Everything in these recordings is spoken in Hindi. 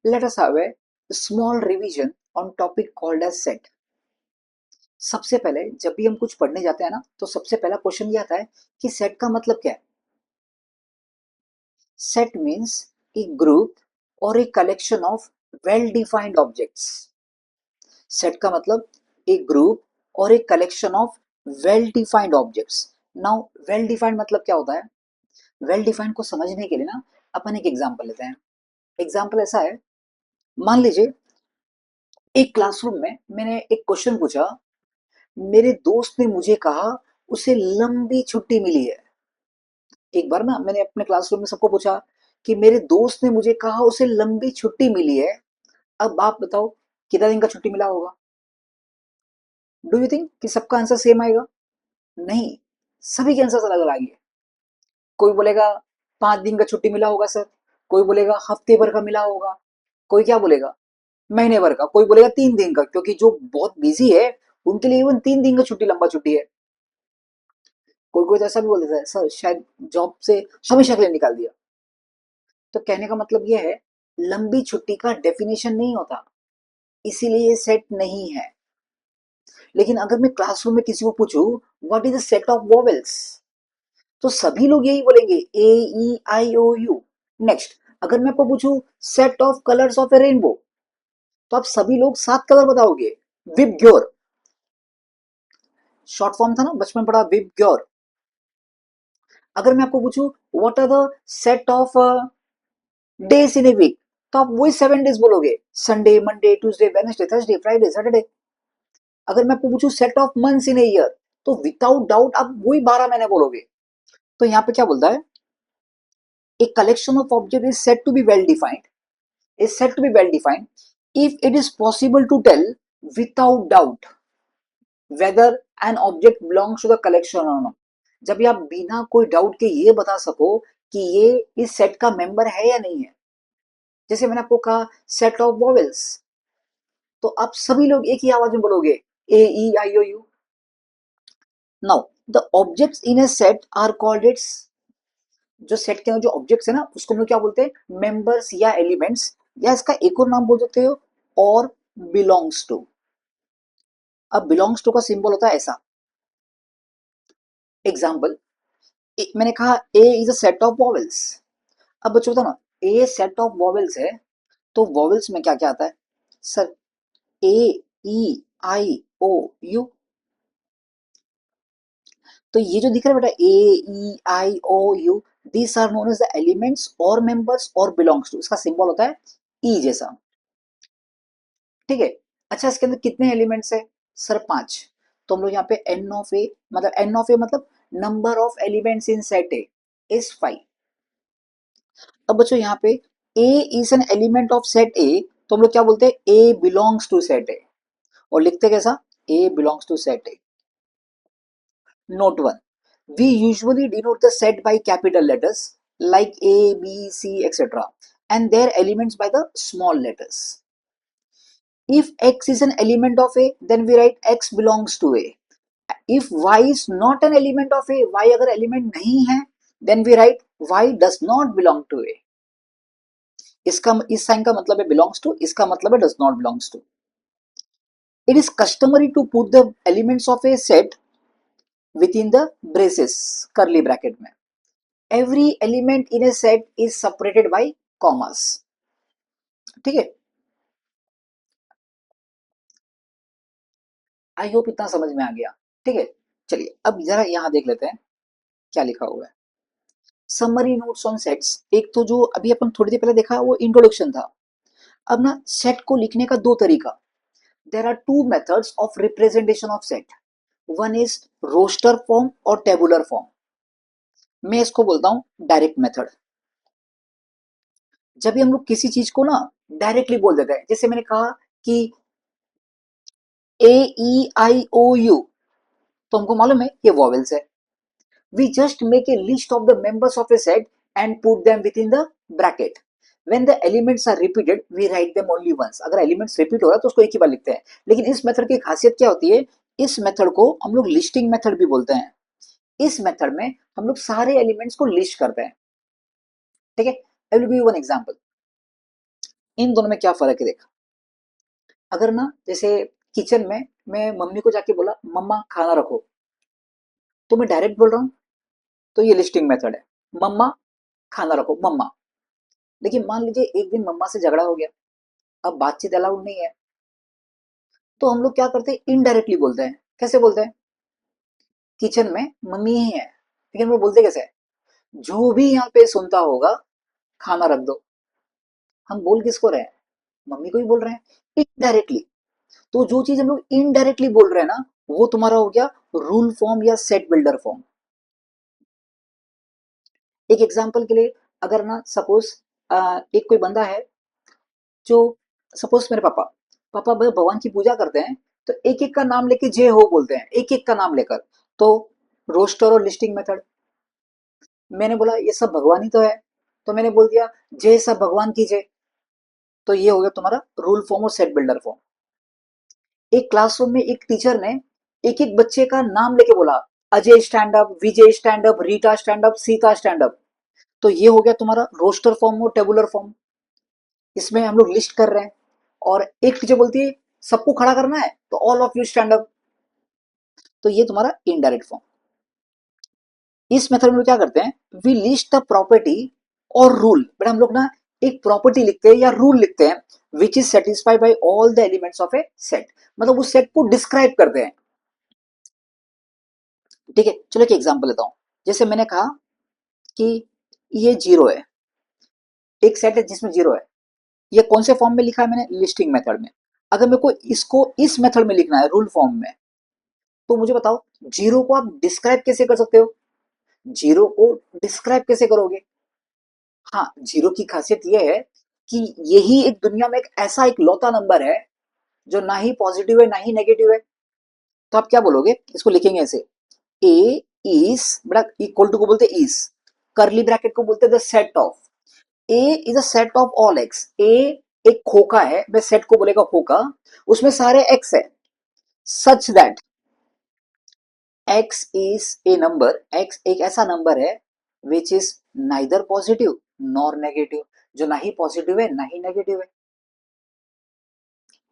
Let us have a small revision on topic called as set. सबसे पहले जब भी हम कुछ पढ़ने जाते हैं ना, तो सबसे पहला क्वेश्चन ये आता है कि सेट का मतलब क्या है। सेट मीन्स ए ग्रुप और a collection of well defined objects. Set का मतलब एक ग्रुप और एक collection of well defined objects. Now well defined मतलब क्या होता है? वेल डिफाइंड को समझने के लिए ना अपन एक एग्जांपल लेते हैं। एग्जांपल ऐसा है, मान लीजिए एक क्लासरूम में मैंने एक क्वेश्चन पूछा। मेरे दोस्त ने मुझे कहा उसे लंबी छुट्टी मिली है। एक बार ना मैंने अपने क्लासरूम में सबको पूछा कि मेरे दोस्त ने मुझे कहा उसे लंबी छुट्टी मिली है। अब आप बताओ कितना दिन का छुट्टी मिला होगा? डू यू थिंक कि सबका आंसर सेम आएगा? नहीं, सभी के आंसर अलग अलग आएंगे। कोई बोलेगा 5 दिन का छुट्टी मिला होगा सर, कोई बोलेगा हफ्ते भर का मिला होगा, कोई क्या बोलेगा महीने भर का, कोई बोलेगा 3 दिन का, क्योंकि जो बहुत बिजी है उनके लिए इवन 3 दिन का छुट्टी लंबा छुट्टी है। कोई कोई तो ऐसा भी बोल देता है सर शायद जॉब से हमेशा के लिए निकाल दिया। तो कहने का मतलब यह है, लंबी छुट्टी का डेफिनेशन नहीं होता, इसीलिए ये सेट नहीं है। लेकिन अगर मैं क्लासरूम में किसी को पूछूं what is the set of vowels, तो सभी लोग यही बोलेंगे ए E I O you. Next, अगर मैं आपको पूछूं set of colours of A rainbow, तो आप सभी लोग 7 कलर बताओगे। विब ग्योर, शॉर्ट फॉर्म था ना बचपन में पढ़ा, विब ग्योर। अगर मैं आपको पूछूं what are the set of days in a week, तो आप वही 7 डेज बोलोगे, Sunday Monday Tuesday Wednesday Thursday Friday Saturday. अगर मैं आपको पूछूं set of months in a year, तो विदाउट डाउट आप वही 12 महीने बोलोगे। तो यहाँ पे क्या बोलता है, a collection of objects is said to be well defined, is said to be well defined if it is possible to tell without doubt whether an object belongs to the collection or not। जब भी आप बिना कोई डाउट के ये बता सको कि ये इस सेट का मेंबर है या नहीं है। जैसे मैंने आपको कहा सेट ऑफ वॉवेल्स, तो आप सभी लोग एक ही आवाज में बोलोगे A E I O U. Now the objects in a set are called its, जो सेट के अंदर जो ऑब्जेक्ट्स है ना उसको हम लोग क्या बोलते हैं, मेंबर्स या एलिमेंट्स, या इसका एक और नाम बोल सकते हो और बिलोंग्स टू। अब बिलोंग्स टू का सिंबल होता है ऐसा। एग्जाम्पल, मैंने कहा A is a set of vowels. अब बच्चों बताओ ना, ए सेट ऑफ वॉवेल्स है तो वॉवेल्स में क्या क्या आता है? Sir A E I O U. तो ये जो दिख रहा है बेटा A E I O U, these are known as the elements और मेंबर्स और बिलोंग्स टू। इसका सिंबल होता है ई जैसा। ठीक है। अच्छा, इसके अंदर कितने एलिमेंट्स है? सर 5। तो हम लोग यहाँ पे एन ऑफ ए, मतलब एन ऑफ ए मतलब number of elements in set A is 5। अब बच्चों यहाँ पे A is an element of set A, तो हम लोग क्या बोलते हैं, A belongs to set A. और लिखते कैसा, A belongs to set A. Note one, we usually denote the set by capital letters like A, B, C, etc. and their elements by the small letters. If X is an element of A, then we write X belongs to A. If Y is not an element of A, Y अगर element नहीं है, then we write Y does not belong to A. इसका इस साइन का मतलब है belongs to, इसका मतलब है does not belongs to. It is customary to put the elements of a set within the braces, curly bracket में. Every element in a set is separated by commas. ठीक है। आई होप इतना समझ में आ गया। ठीक है, चलिए अब जरा यहाँ देख लेते हैं क्या लिखा हुआ है। समरी नोट्स ऑन सेट्स, एक तो जो अभी अपन थोड़ी देर पहले देखा वो इंट्रोडक्शन था। अब ना सेट को लिखने का दो तरीका। There are two methods of representation of set. One is roster form और टेबुलर फॉर्म। मैं इसको बोलता हूं डायरेक्ट मेथड। जब भी हम लोग किसी चीज को ना डायरेक्टली बोल देते हैं, जैसे मैंने कहा कि ए ई आई ओ यू, तो हमको मालूम है ये वॉवेल्स है। We just make a list of the members of a set and put them within the bracket. When the elements are repeated, we write them only once. अगर elements repeat हो रहा है तो उसको एक ही बार लिखते हैं। लेकिन इस मेथड की खासियत क्या होती है, इस मेथड को हम लोग लिस्टिंग मेथड भी बोलते हैं। इस मेथड में हम लोग सारे एलिमेंट्स को लिस्ट करते हैं। ठीक है, I will give you one example. इन दोनों में क्या फर्क है देखा। अगर ना जैसे किचन में मैं मम्मी को जाके बोला मम्मा खाना रखो, तो मैं डायरेक्ट बोल रहा हूँ, तो ये लिस्टिंग मेथड है, मम्मा खाना रखो मम्मा। लेकिन मान लीजिए एक दिन मम्मा से झगड़ा हो गया, अब बातचीत अलाउड नहीं है, तो हम लोग क्या करते हैं, इनडायरेक्टली बोलते हैं। कैसे बोलते हैं, किचन में मम्मी ही है, लेकिन वो बोलते कैसे हैं, जो भी यहाँ पे सुनता होगा खाना रख दो। हम बोल किसको रहे हैं, मम्मी को ही बोल रहे हैं इनडायरेक्टली। तो जो चीज हम लोग इनडायरेक्टली बोल रहे हैं ना, वो तुम्हारा हो गया रूल फॉर्म या सेट बिल्डर फॉर्म। एक एग्जांपल के लिए, अगर ना सपोज एक कोई बंदा है जो, सपोज मेरे पापा, पापा भगवान की पूजा करते हैं, तो एक एक का नाम लेके जय हो बोलते हैं, एक एक का नाम लेकर। तो रोस्टर और लिस्टिंग मेथड, मैंने बोला ये सब भगवान ही तो है, तो मैंने बोल दिया जय सब भगवान की जय। तो ये हो गया तुम्हारा रूल फॉर्म और सेट बिल्डर फॉर्म। एक क्लासरूम में एक टीचर ने एक एक बच्चे का नाम लेके बोला, Ajay stand up, Vijay stand up, Rita stand up, Sita stand up. तो ये हो गया तुम्हारा रोस्टर फॉर्म और टेबुलर फॉर्म। इसमें हम लोग लिस्ट कर रहे हैं, और एक टीचर बोलती है सबको खड़ा करना है, तो all of you stand up. तो ये तुम्हारा इनडायरेक्ट फॉर्म। इस मेथड में क्या करते हैं, वी लिस्ट द प्रॉपर्टी और रूल, बट हम लोग ना एक प्रॉपर्टी लिखते हैं या रूल लिखते हैं which is satisfied by all the elements of A set, मतलब उस सेट को डिस्क्राइब करते हैं। ठीक है, चलो एक एग्जांपल लेता हूं। जैसे मैंने कहा कि ये जीरो है, एक सेट है जिसमें जीरो है। ये कौन से फॉर्म में लिखा है मैंने, लिस्टिंग मेथड में। अगर मेरे को इसको इस मेथड में लिखना है रूल फॉर्म में, तो मुझे बताओ जीरो को आप डिस्क्राइब कैसे कर सकते हो, जीरो को डिस्क्राइब कैसे करोगे। हाँ, जीरो की खासियत यह है कि यही एक दुनिया में एक ऐसा एक लौता नंबर है जो ना ही पॉजिटिव है ना ही नेगेटिव है। तो आप क्या बोलोगे, इसको लिखेंगे ऐसे, ए इज, बड़ा इक्वल टू को बोलते इज, करली ब्रैकेट को बोलते the set of, A is a set of all x. A एक खोका है, मैं सेट को बोलेगा खोका, उसमें सारे एक्स है, सच that x is a number, x एक ऐसा नंबर है which is neither positive nor negative, जो ना ही पॉजिटिव है ना ही नेगेटिव है।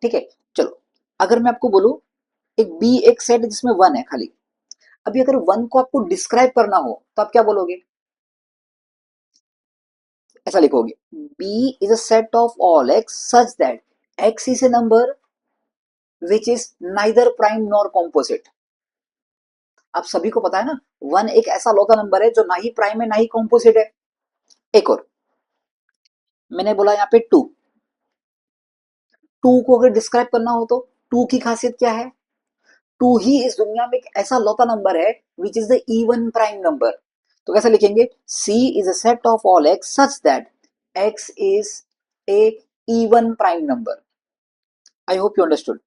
ठीक है, चलो अगर मैं आपको बोलूं एक बी एक सेट जिसमें वन है खाली, अभी अगर वन को आपको डिस्क्राइब करना हो तो आप क्या बोलोगे, ऐसा लिखोगे, B is a set of all x such that x is a number which is neither prime nor composite. आप सभी को पता है ना, वन एक ऐसा लौता नंबर है जो ना ही प्राइम है ना ही कॉम्पोजिट है। एक और, मैंने बोला यहाँ पे टू, टू को अगर डिस्क्राइब करना हो तो टू की खासियत क्या है, टू ही इस दुनिया में एक ऐसा लौता नंबर है which is the even prime number. तो कैसे लिखेंगे, C is a set of all x such that x is a even prime number. I hope you understood.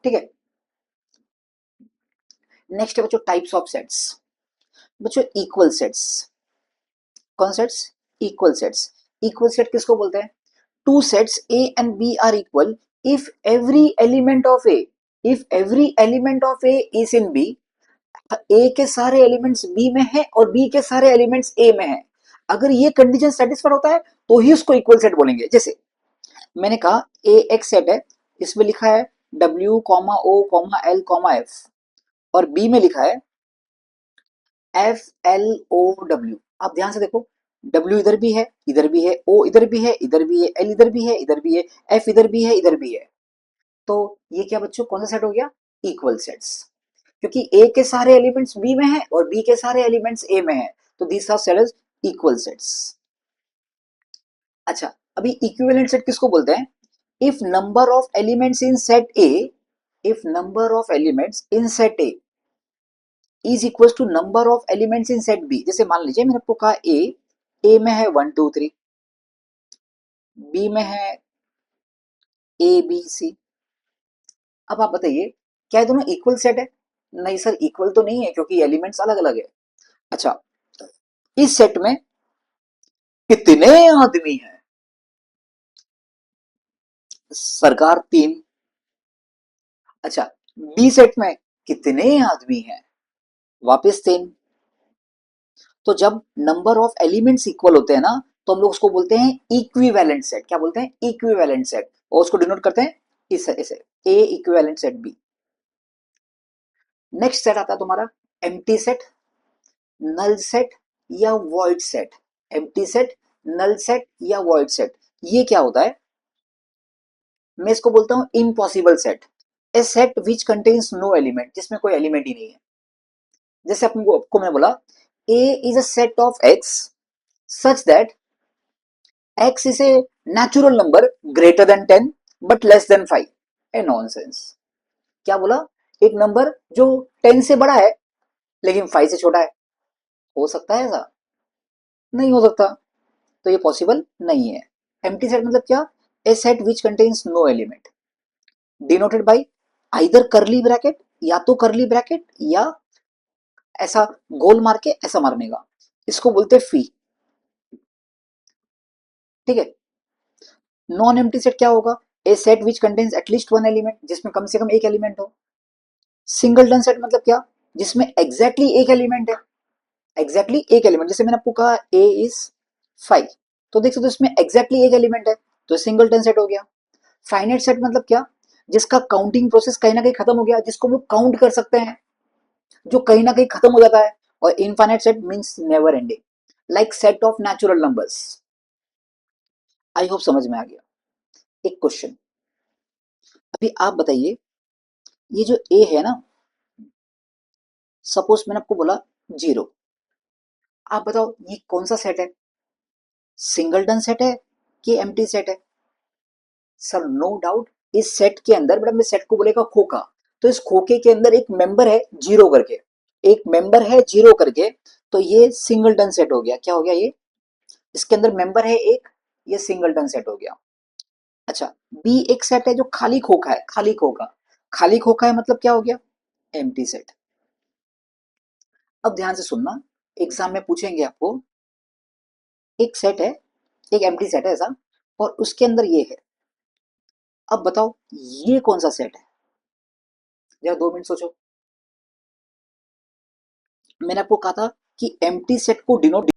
ठीक है, नेक्स्ट है बच्चों टाइप्स ऑफ सेट्स। बच्चों इक्वल सेट्स, कौन sets, equal sets. Equal set किसको बोलते हैं, two sets A and B are equal if every element of A, if every element of A is in B, A के सारे एलिमेंट्स B में है और B के सारे एलिमेंट्स A में है। अगर ये कंडीशन सेटिस्फाइड होता है तो ही उसको इक्वल सेट बोलेंगे। जैसे मैंने कहा A एक सेट है, इसमें लिखा है W, O, L, F, और B में लिखा है F, L, O, W। आप ध्यान से देखो, W इधर भी है इधर भी है, O इधर भी है इधर भी है, L इधर भी है इधर भी है, F इधर भी है इधर भी है। तो ये क्या बच्चों कौन सा सेट हो गया, इक्वल सेट्स, क्योंकि A के सारे एलिमेंट्स B में है और B के सारे एलिमेंट्स A में है, तो this are set as equal sets. अच्छा, अभी इक्विवेलेंट सेट किसको बोलते हैं, if number of elements in set A, if number of elements in set A is equal to number of elements in set B. जैसे मान लीजिए मैंने आपको कहा ए में है 1 2 3, बी में है ABC। अब आप बताइए क्या ये दोनों इक्वल सेट है, नहीं सर इक्वल तो नहीं है क्योंकि एलिमेंट्स अलग अलग है। अच्छा, इस सेट में कितने आदमी हैं, सरकार 3। अच्छा, बी सेट में कितने आदमी हैं, वापस 3। तो जब नंबर ऑफ एलिमेंट्स इक्वल होते हैं ना, तो हम लोग उसको बोलते हैं इक्विवेलेंट सेट। क्या बोलते हैं? Equivalent set. और उसको डिनोट करते हैं इसे A equivalent set B. Next set आता है तुम्हारा एम्प्टी सेट, नल सेट या void set. Empty set, null set या वॉइड सेट, ये क्या होता है? मैं इसको बोलता हूं impossible set. A set which contains no element, जिसमें कोई एलिमेंट ही नहीं है। जैसे आपको मैंने बोला A is a set of x such that x is a natural number greater than 10 but less than 5। A nonsense. क्या बोला? एक नंबर जो 10 से बड़ा है लेकिन 5 से छोटा है। हो सकता है ऐसा? नहीं हो सकता। तो ये पॉसिबल नहीं है। एम्प्टी सेट मतलब क्या? A set which contains no element, denoted by either curly bracket, या तो करली ब्रैकेट या ऐसा गोल मार के ऐसा मारने का, इसको बोलते हैं फी। ठीक है। नॉन एम्प्टी सेट क्या होगा? A set which contains at least one element, जिसमें कम से कम एक एलिमेंट हो। सिंगलटन सेट मतलब क्या? जिसमें एग्जैक्टली एक एलिमेंट है। एग्जैक्टली एक एलिमेंट, जैसे मैंने आपको कहा ए इज 5, तो देख सकते हो इसमें एग्जैक्टली एक एलिमेंट है, तो सिंगलटन सेट हो गया। फाइनाइट सेट मतलब क्या? जिसका काउंटिंग प्रोसेस कहीं ना कहीं खत्म हो गया, जिसको हम लोग काउंट कर सकते हैं, जो कहीं ना कहीं खत्म हो जाता है। और infinite set means never ending, like set of natural numbers. I hope समझ में आ गया। एक क्वेश्चन, अभी आप बताइए, ये जो ए है ना, सपोज मैंने आपको बोला 0, आप बताओ ये कौन सा सेट है? सिंगलटन सेट है कि एम्प्टी सेट है? सर नो डाउट इस सेट के अंदर, बड़ा मैं सेट को बोलेगा खोखा, तो इस खोखे के अंदर एक मेंबर है 0 करके, एक मेंबर है 0 करके, तो ये सिंगलटन सेट हो गया। क्या हो गया ये? इसके अंदर मेंबर है एक, ये सिंगलटन सेट हो गया। अच्छा, बी एक सेट है जो खाली खोखा है, खाली खोखा, खाली खोखा है मतलब क्या हो गया? Empty set. अब ध्यान से सुनना, एग्जाम में पूछेंगे आपको, एक सेट है, एक एम्प्टी सेट है ऐसा, और उसके अंदर ये है। अब बताओ ये कौन सा सेट है? जरा 2 मिनट सोचो। मैंने आपको कहा था कि एम्प्टी सेट को डिनोट